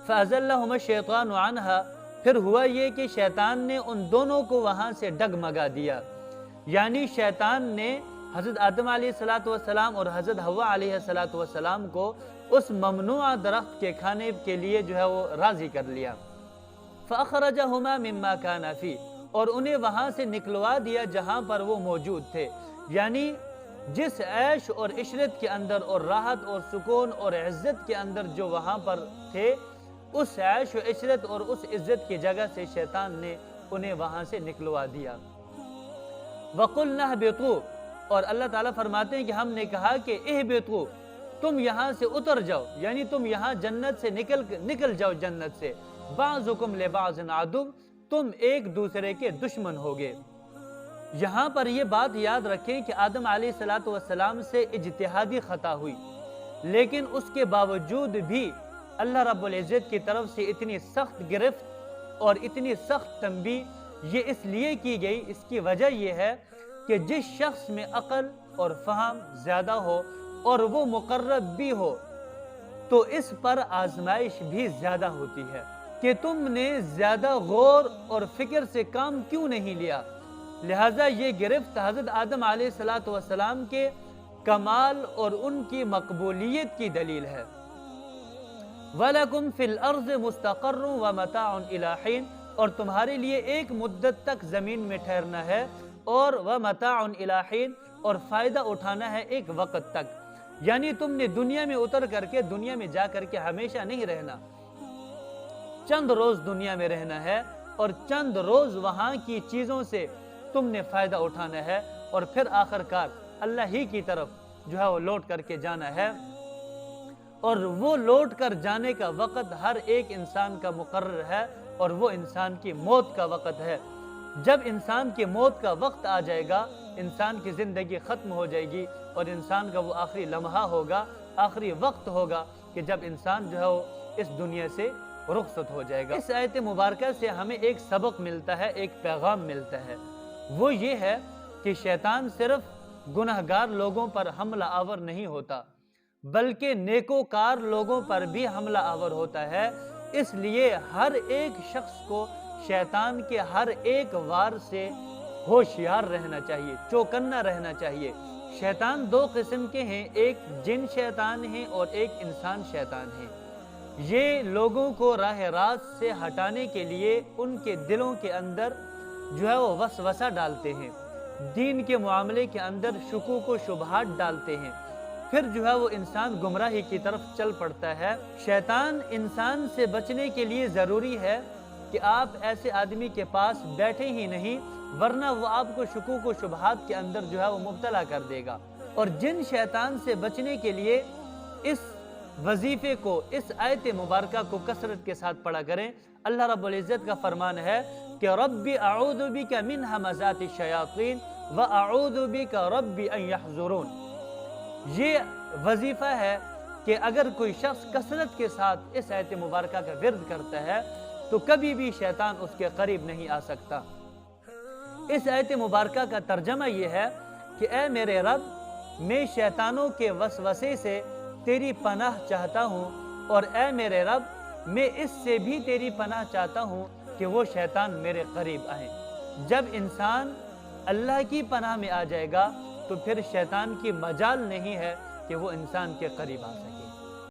فَأَزَلَّهُمَا الشَّيْطَانُ عَنْهَا، پھر ہوا یہ کہ شیطان نے ان دونوں کو وہاں سے ڈگمگا دیا، یعنی شیطان نے حضرت آدم علیہ السلام اور حضرت حوا علیہ السلام کو اس ممنوع درخت کے کھانے کے لیے جو ہے وہ راضی کر لیا۔ فَأَخْرَجَهُمَا مِمَّا كَانَ فِيهِ، اور انہیں وہاں سے نکلوا دیا جہاں پر وہ موجود تھے، یعنی جس عیش اور عشرت کے اندر اور راحت اور سکون اور عزت کے اندر جو وہاں پر تھے، اس عیش و عشرت اور اس عزت کی جگہ سے شیطان نے انہیں وہاں سے نکلوا دیا۔ وَقُلْنَا اهْبِطُوا، اور اللہ تعالیٰ فرماتے ہیں کہ ہم نے کہا کہ اہبطوا، تم یہاں سے اتر جاؤ، یعنی تم یہاں جنت سے نکل جاؤ جنت سے، بعضکم لبعض عدو، تم ایک دوسرے کے دشمن ہوگے۔ یہاں پر یہ بات یاد رکھیں کہ آدم علیہ السلام سے اجتہادی خطا ہوئی، لیکن اس کے باوجود بھی اللہ رب العزت کی طرف سے اتنی سخت گرفت اور اتنی سخت تنبیہ یہ اس لیے کی گئی، اس کی وجہ یہ ہے کہ جس شخص میں عقل اور فہم زیادہ ہو اور وہ مقرب بھی ہو تو اس پر آزمائش بھی زیادہ ہوتی ہے کہ تم نے زیادہ غور اور فکر سے کام کیوں نہیں لیا۔ لہٰذا یہ گرفت حضرت آدم علیہ السلام کے کمال اور ان کی مقبولیت کی دلیل ہے۔ وَلَكُمْ فِي الْأَرْضِ مُسْتَقَرٌّ وَمَتَاعٌ إِلَىٰ حِينٍ، اور تمہارے لیے ایک مدت تک زمین میں ٹھہرنا ہے، اور وَمَتَاعٌ إِلَىٰ حِينٍ، اور فائدہ اٹھانا ہے ایک وقت تک، یعنی تم نے دنیا میں اتر کر کے دنیا میں جا کر کے ہمیشہ نہیں رہنا، چند روز دنیا میں رہنا ہے اور چند روز وہاں کی چیزوں سے تم نے فائدہ اٹھانا ہے، اور پھر آخر کار اللہ ہی کی طرف جو ہے وہ لوٹ کر کے جانا ہے، اور وہ لوٹ کر جانے کا وقت ہر ایک انسان کا مقرر ہے، اور وہ انسان کی موت کا وقت ہے۔ جب انسان کی موت کا وقت آ جائے گا، انسان کی زندگی ختم ہو جائے گی، اور انسان کا وہ آخری لمحہ ہوگا، آخری وقت ہوگا کہ جب انسان جو ہے وہ اس دنیا سے رخصت ہو جائے گا۔ اس آیت مبارکہ سے ہمیں ایک سبق ملتا ہے، ایک پیغام ملتا ہے، وہ یہ ہے کہ شیطان صرف گناہگار لوگوں پر حملہ آور نہیں ہوتا، بلکہ نیکوکار لوگوں پر بھی حملہ آور ہوتا ہے۔ اس لیے ہر ایک شخص کو شیطان کے ہر ایک وار سے ہوشیار رہنا چاہیے، چوکنا رہنا چاہیے۔ شیطان دو قسم کے ہیں، ایک جن شیطان ہیں اور ایک انسان شیطان ہیں۔ یہ لوگوں کو راہ راست سے ہٹانے کے لیے ان کے دلوں کے اندر جو ہے وہ وسوسہ ڈالتے ہیں، دین کے معاملے کے اندر شکوک و شبہات ڈالتے ہیں، پھر جو ہے وہ انسان گمراہی کی طرف چل پڑتا ہے۔ شیطان انسان سے بچنے کے لیے ضروری ہے کہ آپ ایسے آدمی کے پاس بیٹھے ہی نہیں، ورنہ وہ آپ کو شکوک و شبہات کے اندر جو ہے وہ مبتلا کر دے گا۔ اور جن شیطان سے بچنے کے لیے اس وظیفے کو، اس آیت مبارکہ کو کثرت کے ساتھ پڑھا کریں۔ اللہ رب العزت کا فرمان ہے کہ رب اعوذ بک من ہمزات الشیاطین واعوذ بک رب ان یحضرون۔ یہ وظیفہ ہے کہ اگر کوئی شخص کثرت کے ساتھ اس آیت مبارکہ کا ورد کرتا ہے تو کبھی بھی شیطان اس کے قریب نہیں آ سکتا۔ اس آیت مبارکہ کا ترجمہ یہ ہے کہ اے میرے رب، میں شیطانوں کے وسوسے سے تیری پناہ چاہتا ہوں، اور اے میرے رب، میں اس سے بھی تیری پناہ چاہتا ہوں کہ وہ شیطان میرے قریب آئیں۔ جب انسان اللہ کی پناہ میں آ جائے گا تو پھر شیطان کی مجال نہیں ہے کہ وہ انسان کے قریب آ سکے۔